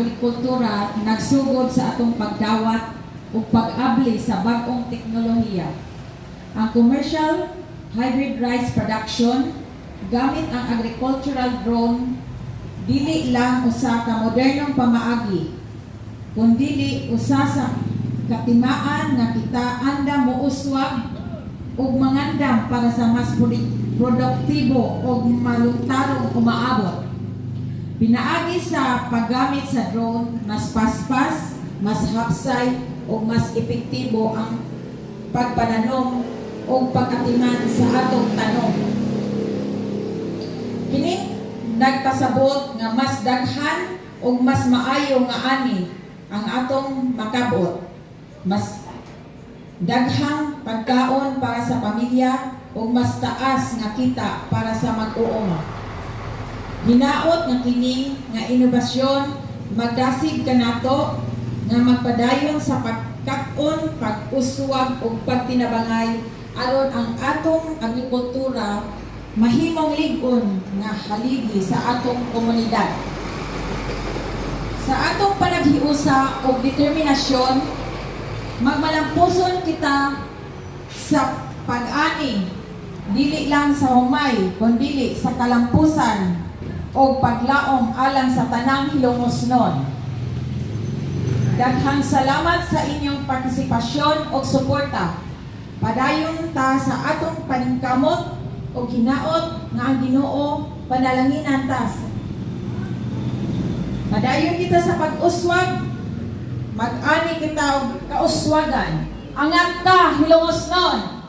agrikultura nagsugod sa atong pagdawat ug pag-abli sa bag-ong teknolohiya. Ang commercial hybrid rice production gamit ang agricultural drone dili lang usa ka modernong pamaagi, kundi usa sa katimaan nga kita anda mouswag ug mangandam para sa mas produktibo ug maluntarong umaabot. Pinaagi sa paggamit sa drone, mas paspas, mas hapsay ug mas epektibo ang pagpananom ug pagkatiman sa atong tanom. Kini nagpasabot nga mas daghan ug mas maayo nga ani ang atong makabot. Mas daghang pagkaon para sa pamilya ug mas taas nga kita para sa mag-uuma. Hinaot nga kini nga inobasyon magdasig kanato nga magpadayon sa pagkat-on, pag-uswag ug pagtinabangay aron ang atong agrikultura mahimong lig-on nga haligi sa atong komunidad. Sa atong panaghiusa ug determinasyon, magmalampuson kita sa pag-ani, dili lang sa humay, kundi sa kalampusan o paglaom alang sa tanang hilongosnon. Daghang salamat sa inyong partisipasyon o suporta. Padayon ta sa atong paningkamot o hinaot nga ang Ginoo panalanginan ta. Padayon kita sa pag-uswag, mag-ani kita og kauswagan. Angat ka hilongosnon.